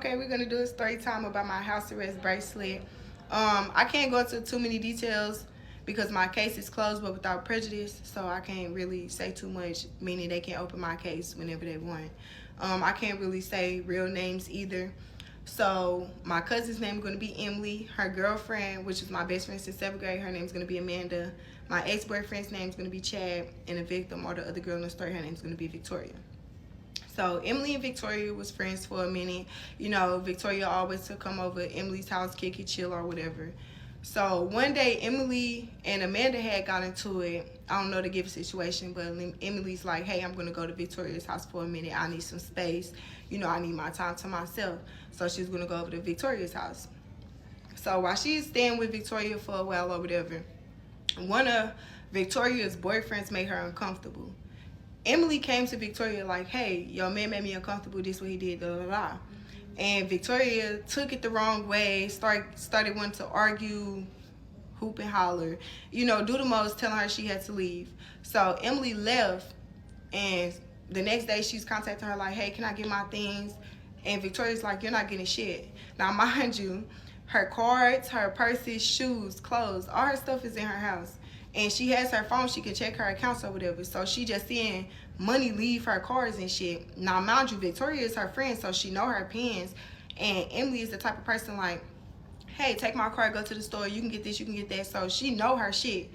okay, we're gonna do a story time about my house arrest bracelet. I can't go into too many details because my case is closed but without prejudice, so I can't really say too much, meaning they can open my case whenever they want. I can't really say real names either. So my cousin's name is going to be Emily. Her girlfriend, which is my best friend since 7th grade, her name is going to be Amanda. My ex-boyfriend's name is going to be Chad. And the victim, or the other girl in the story, her name is going to be Victoria. So Emily and Victoria was friends for a minute. You know, Victoria always to come over to Emily's house, kick it, chill, or whatever. So one day, Emily and Amanda had got into it. I don't know the given situation, but Emily's like, hey, I'm going to go to Victoria's house for a minute. I need some space. You know, I need my time to myself. So she's going to go over to Victoria's house. So while she's staying with Victoria for a while or whatever, one of Victoria's boyfriends made her uncomfortable. Emily came to Victoria like, hey, your man made me uncomfortable, this what he did, da da da. And Victoria took it the wrong way, started wanting to argue, hoop and holler, you know, do the most, telling her she had to leave. So Emily left, and the next day she's contacting her like, hey, can I get my things? And Victoria's like, you're not getting shit. Now, mind you, her cards, her purses, shoes, clothes, all her stuff is in her house. And she has her phone, she can check her accounts or whatever. So she just seeing money leave her cards and shit. Now, mind you, Victoria is her friend, so she know her pins. And Emily is the type of person like, hey, take my card, go to the store, you can get this, you can get that. So she know her shit.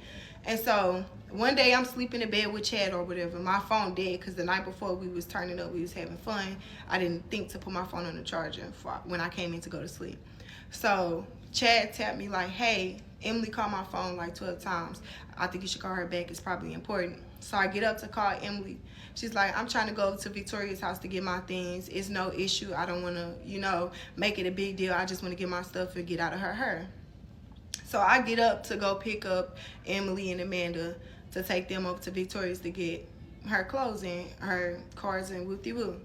And so one day I'm sleeping in bed with Chad or whatever. My phone dead because the night before we was turning up, we was having fun. I didn't think to put my phone on the charger when I came in to go to sleep. So Chad tapped me like, hey, Emily called my phone like 12 times. I think you should call her back. It's probably important. So I get up to call Emily. She's like, I'm trying to go to Victoria's house to get my things. It's no issue. I don't want to, you know, make it a big deal. I just want to get my stuff and get out of her. So I get up to go pick up Emily and Amanda to take them up to Victoria's to get her clothes and her cards and whoop-de-whoop.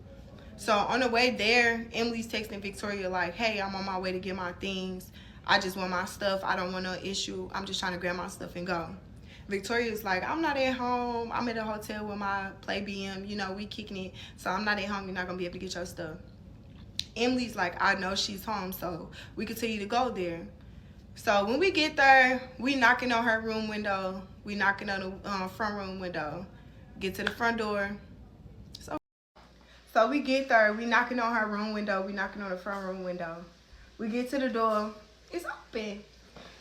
So on the way there, Emily's texting Victoria like, hey, I'm on my way to get my things. I just want my stuff. I don't want no issue. I'm just trying to grab my stuff and go. Victoria's like, I'm not at home. I'm at a hotel with my play BM. You know, we kicking it. So I'm not at home. You're not going to be able to get your stuff. Emily's like, I know she's home, so we continue to go there. So when we get there, we knocking on her room window. We knocking on the front room window. Get to the front door. So we get there. We knocking on her room window. We knocking on the front room window. We get to the door. It's open.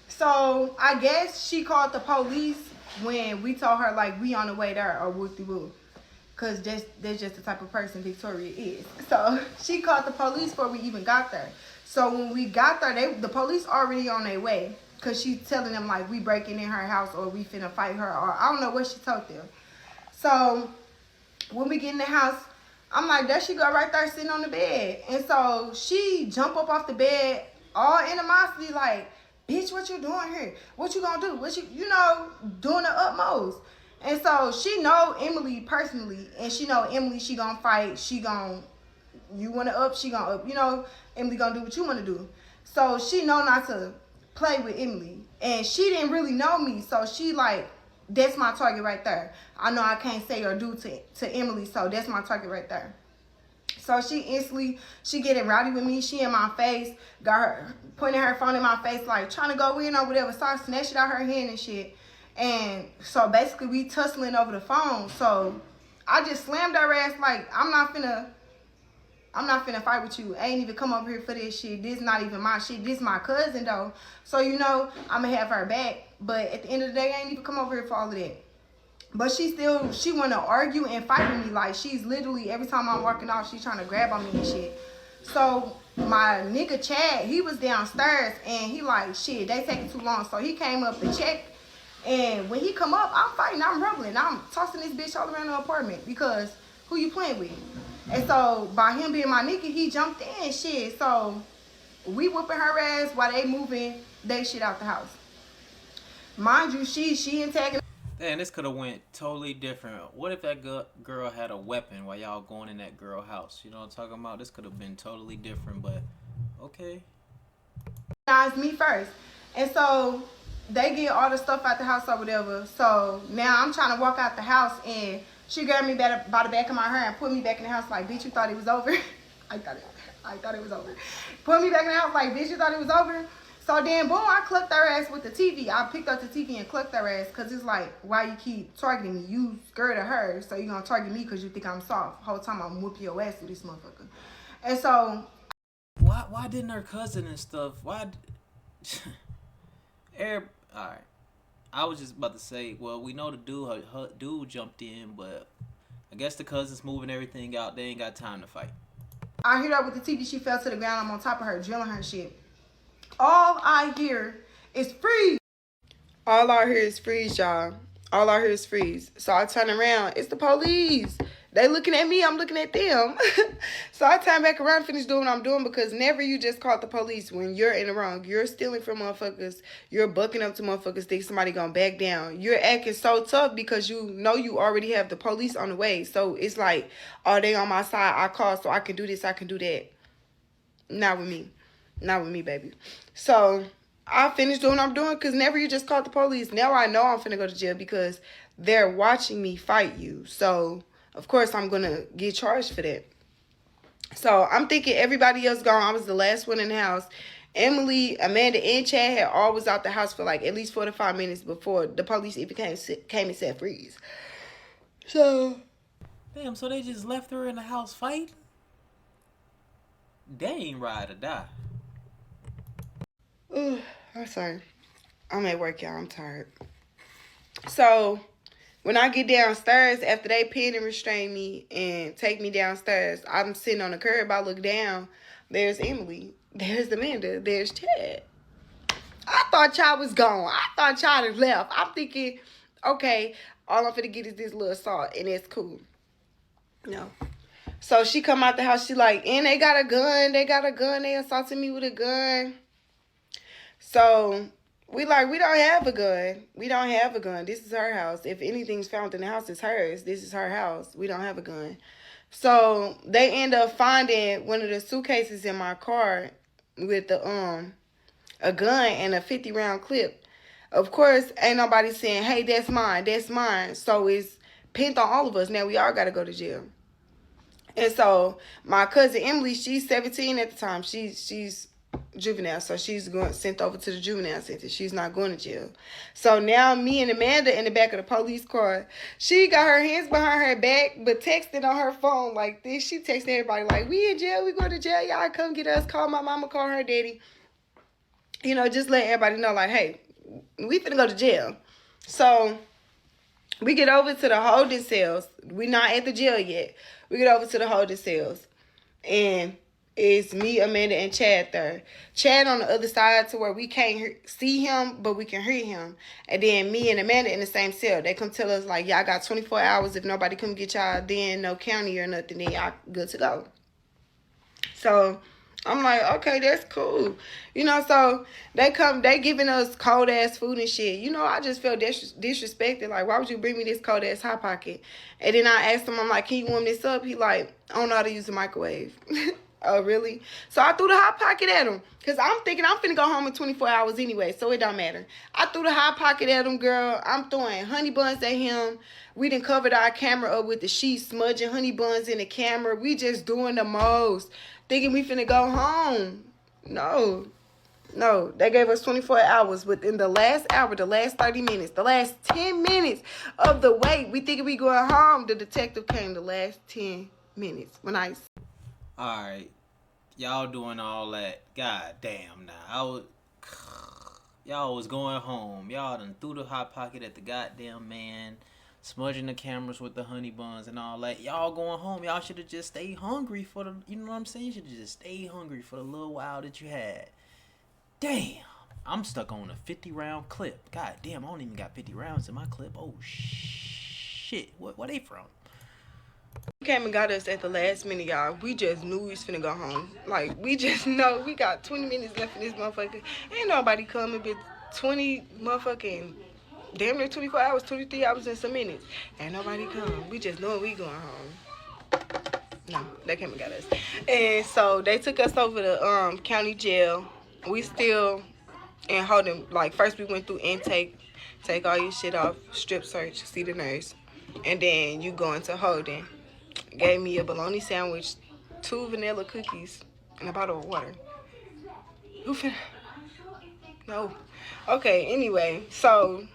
So I guess she called the police when we told her like we on the way there or whoop-de-whoop. Because that's just the type of person Victoria is. So she called the police before we even got there. So when we got there, the police already on their way. Because she's telling them like we breaking in her house or we finna fight her. Or I don't know what she told them. So when we get in the house, I'm like, there she go right there sitting on the bed. And so she jump up off the bed, all animosity, like, bitch, what you doing here? What you gonna do? What you know, doing the utmost. And so she know Emily personally, and she know Emily, she gonna fight, you wanna up, she gonna up. You know, Emily gonna do what you wanna do. So she know not to play with Emily. And she didn't really know me, so she like, that's my target right there. I know I can't say or do to Emily, so that's my target right there. So she getting rowdy with me. She in my face, got her pointing her phone in my face, like trying to go in or whatever. So I snatched it out her hand and shit. And so basically we tussling over the phone. So I just slammed her ass like, I'm not finna fight with you. I ain't even come over here for this shit. This not even my shit. This my cousin though. So you know I'ma have her back. But at the end of the day, I ain't even come over here for all of that. But she wanna argue and fight with me. Like she's literally every time I'm walking off, she's trying to grab on me and shit. So my nigga Chad, he was downstairs and he like, shit, they taking too long. So he came up to check. And when he come up, I'm fighting, I'm rumbling. I'm tossing this bitch all around the apartment because who you playing with? And so by him being my nigga, he jumped in and shit. So we whooping her ass while they moving they shit out the house. Mind you, she attacking. Man, this could have went totally different. What if that girl had a weapon while y'all going in that girl house? You know what I'm talking about? This could have been totally different, but okay. It's me first. And so they get all the stuff out the house or whatever. So now I'm trying to walk out the house and she grabbed me by the back of my hair and put me back in the house like, bitch, you thought it was over? I thought it was over. I thought it was over. Put me back in the house like, bitch, you thought it was over? So then, boom, I clucked her ass with the TV. I picked up the TV and clucked her ass because it's like, why you keep targeting me? You scared of her, so you going to target me because you think I'm soft. Whole time I'm whoop your ass with this motherfucker. And so... Why didn't her cousin and stuff, why... Alright. I was just about to say, well, we know the her dude jumped in, but I guess the cousin's moving everything out. They ain't got time to fight. I hear that with the TV. She fell to the ground. I'm on top of her, drilling her shit. All I hear is freeze. All I hear is freeze, y'all. All I hear is freeze. So I turn around. It's the police. They looking at me. I'm looking at them. So I turn back around, finish doing what I'm doing, because never you just call the police when you're in the wrong. You're stealing from motherfuckers. You're bucking up to motherfuckers. Think somebody gonna back down. You're acting so tough because you know you already have the police on the way. So it's like, are they on my side? I call so I can do this. I can do that. Not with me. Not with me, baby. So I finished doing what I'm doing because never you just called the police. Now I know I'm finna go to jail because they're watching me fight you. So, of course, I'm going to get charged for that. So I'm thinking everybody else gone. I was the last one in the house. Emily, Amanda, and Chad had all was out the house for like at least 45 minutes before the police even came and said freeze. So... Damn, so they just left her in the house fighting? They ain't ride or die. Ooh, I'm sorry. I'm at work, y'all. I'm tired. So, when I get downstairs, after they pin and restrain me and take me downstairs, I'm sitting on the curb. I look down. There's Emily. There's Amanda. There's Chad. I thought y'all was gone. I thought y'all had left. I'm thinking, okay, all I'm finna get is this little assault, and it's cool. No. So she come out the house. She like, and they got a gun. They got a gun. They assaulted me with a gun. So we like, we don't have a gun. We don't have a gun. This is her house. If anything's found in the house, it's hers. This is her house. We don't have a gun. So they end up finding one of the suitcases in my car with the a gun and a 50-round clip. Of course, ain't nobody saying, hey, that's mine. That's mine. So it's pinned on all of us. Now we all got to go to jail. And so my cousin Emily, she's 17 at the time. She's juvenile, so she's going sent over to the juvenile center. She's not going to jail. So now me and Amanda in the back of the police car. She got her hands behind her back, but texting on her phone like this. She texting everybody like, we in jail, we going to jail, y'all come get us. Call my mama, call her daddy. You know, just let everybody know like, hey, we finna go to jail. So we get over to the holding cells. We not at the jail yet. We get over to the holding cells. And it's me, Amanda, and Chad there. Chad on the other side to where we can't see him, but we can hear him. And then me and Amanda in the same cell. They come tell us, like, y'all got 24 hours. If nobody come get y'all, then no county or nothing, then y'all good to go. So I'm like, okay, that's cool. You know, so they giving us cold-ass food and shit. You know, I just felt disrespected. Like, why would you bring me this cold-ass Hot Pocket? And then I asked him, I'm like, can you warm this up? He like, I don't know how to use the microwave. Oh, really? So I threw the Hot Pocket at him. Because I'm thinking I'm finna go home in 24 hours anyway, so it don't matter. I threw the Hot Pocket at him, girl. I'm throwing honey buns at him. We done covered our camera up with the sheets, smudging honey buns in the camera. We just doing the most. Thinking we finna go home. No. They gave us 24 hours. Within the last hour, the last 30 minutes, the last 10 minutes of the wait, we thinking we going home. The detective came the last 10 minutes. When I... Alright, y'all doing all that. God damn now. Y'all was going home. Y'all done threw the Hot Pocket at the goddamn man, smudging the cameras with the honey buns and all that. Y'all going home. Y'all should have just stayed hungry for the, you know what I'm saying? You should have just stayed hungry for the little while that you had. Damn. I'm stuck on a 50-round clip. God damn, I don't even got 50 rounds in my clip. Oh, shit. Where they from? He came and got us at the last minute, y'all. We just knew we was finna go home. Like, we just know we got 20 minutes left in this motherfucker. Ain't nobody coming, but 20 motherfucking, damn near 24 hours, 23 hours and some minutes. Ain't nobody come. We just know we going home. No, they came and got us. And so they took us over to county jail. We still in holding. Like, first we went through intake, take all your shit off, strip search, see the nurse. And then you go into holding. Gave me a bologna sandwich, 2 vanilla cookies, and a bottle of water. Who finna? No. Okay, anyway, so,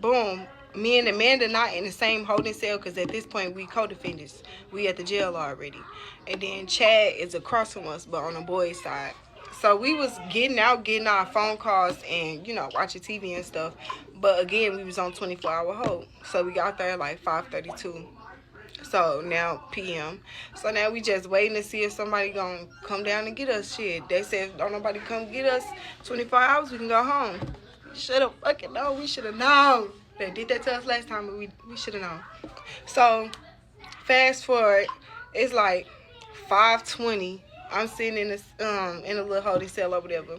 boom. Me and Amanda not in the same holding cell because at this point we co-defendants. We at the jail already. And then Chad is across from us, but on the boys' side. So we was getting our phone calls and, watching TV and stuff. But again, we was on 24-hour hold. So we got there like 5:32. So now PM. So now we just waiting to see if somebody gonna come down and get us. Shit. They said if don't nobody come get us 24 hours, we can go home. Should have fucking known. We should have known. They did that to us last time, but we should have known. So fast forward, it's like 5:20. I'm sitting in a little holding cell or whatever,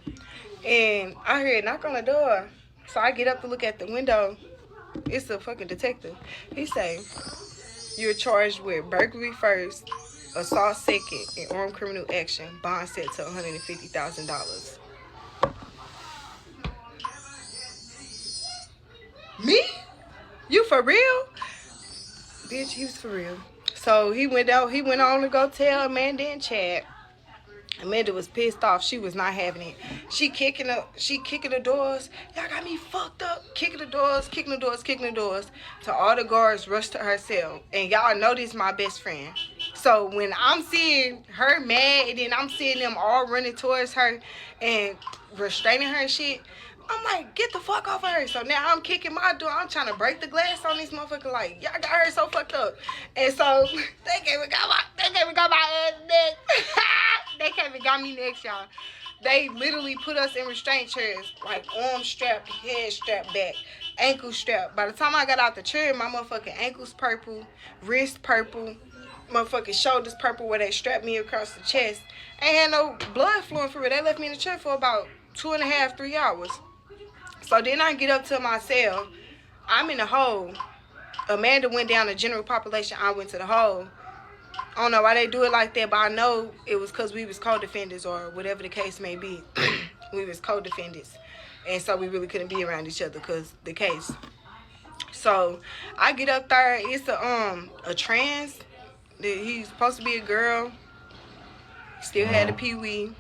and I hear a knock on the door. So I get up to look at the window. It's a fucking detective. He say, "You're charged with burglary first, assault second, and armed criminal action. Bond set to $150,000." Me? You for real? Bitch, he was for real. So he went on to go tell Amanda and Chad. Amanda was pissed off. She was not having it. She kicking the doors. Y'all got me fucked up. Kicking the doors. Till all the guards rushed to her cell. And y'all know this is my best friend. So when I'm seeing her mad and then I'm seeing them all running towards her and restraining her and shit, I'm like, get the fuck off of her. So now I'm kicking my door. I'm trying to break the glass on this motherfucker. Like, y'all got her so fucked up. And so they came and got my ass next. They came and got me next, y'all. They literally put us in restraint chairs, like arm strapped, head strapped back, ankle strapped. By the time I got out the chair, my motherfucking ankles purple, wrist purple, motherfucking shoulders purple where they strapped me across the chest. Ain't had no blood flowing for it. They left me in the chair for about 2.5, 3 hours. So then I get up to my cell. I'm in the hole. Amanda went down the general population. I went to the hole. I don't know why they do it like that, but I know it was because we was co-defendants or whatever the case may be. We was co-defendants. And so we really couldn't be around each other because the case. So I get up there. It's a trans. He's supposed to be a girl. Still had a pee-wee.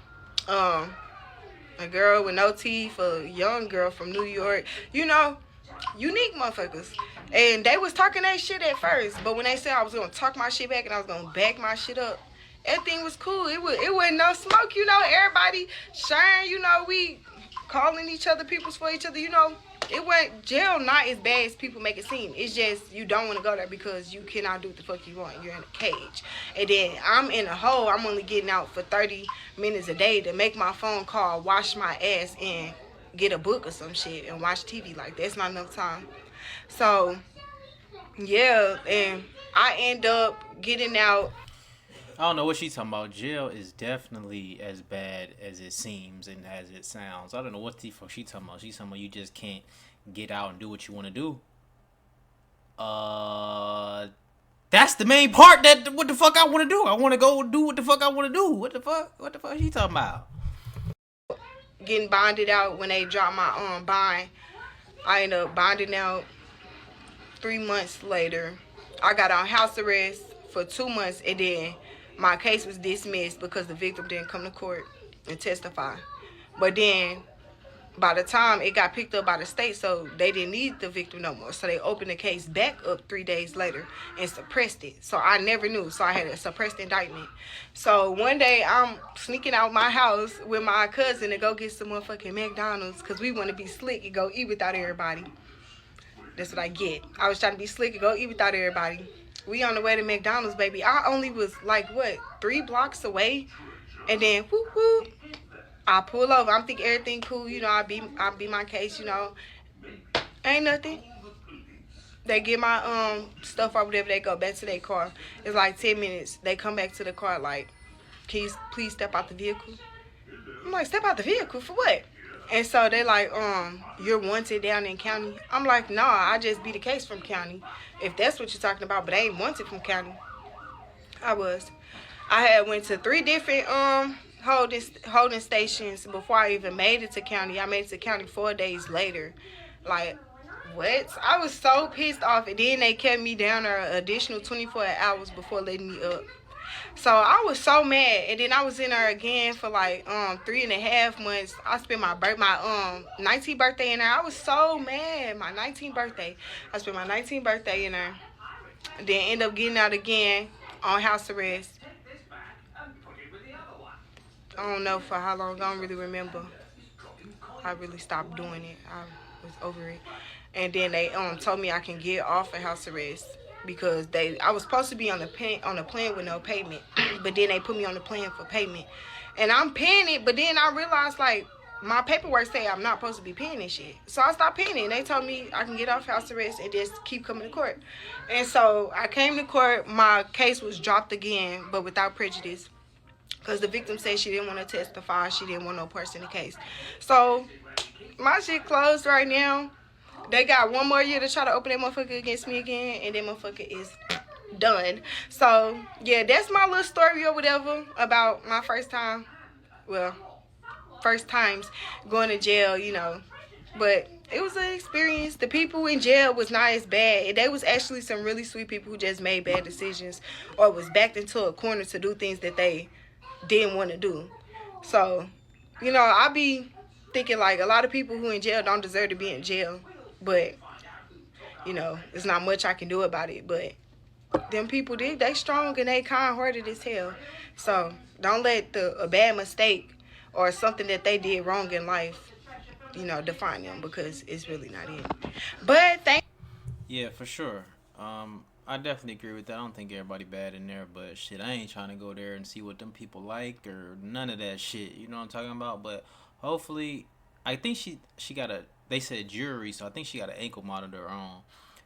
A girl with no teeth, a young girl from New York, unique motherfuckers. And they was talking that shit at first, but when they said I was gonna talk my shit back and I was gonna back my shit up, everything was cool. It wasn't no smoke, everybody sharing, we calling each other peoples for each other, It wasn't jail not as bad as people make it seem. It's just you don't want to go there because you cannot do what the fuck you want. You're in a cage. And then I'm in a hole. I'm only getting out for 30 minutes a day to make my phone call, wash my ass, and get a book or some shit and watch TV. Like, that's not enough time. So, yeah, and I end up getting out. I don't know what she's talking about. Jail is definitely as bad as it seems and as it sounds. I don't know what the fuck she's talking about. She's talking about you just can't get out and do what you want to do. That's the main part. That what the fuck I want to do. I want to go do what the fuck I want to do. What the fuck she talking about? Getting bonded out when they dropped my bond. I ended up bonding out 3 months later. I got on house arrest for 2 months and then my case was dismissed because the victim didn't come to court and testify. But then, by the time it got picked up by the state, so they didn't need the victim no more. So they opened the case back up 3 days later and suppressed it. So I never knew. So I had a suppressed indictment. So one day, I'm sneaking out my house with my cousin to go get some motherfucking McDonald's because we want to be slick and go eat without everybody. That's what I get. I was trying to be slick and go eat without everybody. We on the way to McDonald's, baby. I only was 3 blocks away, and then whoop whoop, I pull over. I'm thinking everything cool, I be my case, ain't nothing. They get my stuff or whatever. They go back to their car. It's like 10 minutes. They come back to the car like, can you please step out the vehicle? I'm like, step out the vehicle for what? And so they like, you're wanted down in county. I'm like, nah, I just beat the case from county. If that's what you're talking about, but I ain't wanted from county. I was. I had went to 3 different holding stations before I even made it to county. I made it to county 4 days later. Like, what? I was so pissed off. And then they kept me down there an additional 24 hours before letting me up. So I was so mad, and then I was in there again for like 3.5 months. I spent my 19th birthday in there. I was so mad. My 19th birthday, I spent my 19th birthday in there. Then end up getting out again on house arrest. I don't know for how long. I don't really remember. I really stopped doing it. I was over it. And then they told me I can get off of house arrest because I was supposed to be on the plan with no payment, but then they put me on the plan for payment, and I'm paying it. But then I realized like my paperwork say I'm not supposed to be paying this shit, so I stopped paying it. And they told me I can get off house arrest and just keep coming to court. And so I came to court. My case was dropped again, but without prejudice. Because the victim said she didn't want to testify. She didn't want no parts in the case. So my shit closed right now. They got one more year to try to open that motherfucker against me again, and that motherfucker is done. So yeah, that's my little story or whatever about my first time. Well, first times going to jail, you know. But it was an experience. The people in jail was not as bad. They was actually some really sweet people who just made bad decisions or was backed into a corner to do things that they didn't want to do. So, you know, I be thinking like a lot of people who in jail don't deserve to be in jail. But, you know, there's not much I can do about it. But them people, they strong and they kind-hearted as hell. So don't let a bad mistake or something that they did wrong in life, you know, define them, because it's really not it. But Yeah, for sure. I definitely agree with that. I don't think everybody bad in there, but shit, I ain't trying to go there and see what them people like or none of that shit. You know what I'm talking about? But hopefully, I think she got a. They said jury, so I think she got an ankle monitor on.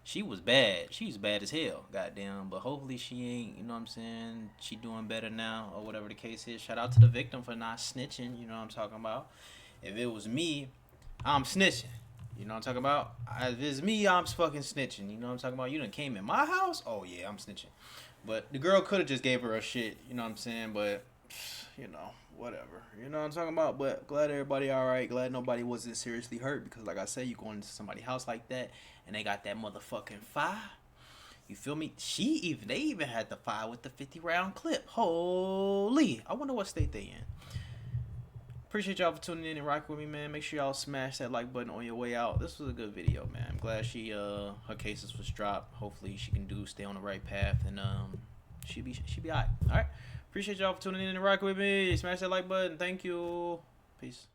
She was bad. She was bad as hell, goddamn. But hopefully she ain't. You know what I'm saying? She doing better now, or whatever the case is. Shout out to the victim for not snitching. You know what I'm talking about? If it was me, I'm snitching. You know what I'm talking about? If it's me, I'm fucking snitching. You know what I'm talking about? You done came in my house? Oh, yeah, I'm snitching. But the girl could have just gave her a shit. You know what I'm saying? But, you know, whatever. You know what I'm talking about? But glad everybody all right. Glad nobody wasn't seriously hurt. Because, like I said, you going into somebody's house like that, and they got that motherfucking fire. You feel me? They even had the fire with the 50-round clip. Holy. I wonder what state they in. Appreciate y'all for tuning in and rocking with me, man. Make sure y'all smash that like button on your way out. This was a good video, man. I'm glad her cases was dropped. Hopefully she can stay on the right path, and she be alright. Alright. Appreciate y'all for tuning in and rocking with me. Smash that like button. Thank you. Peace.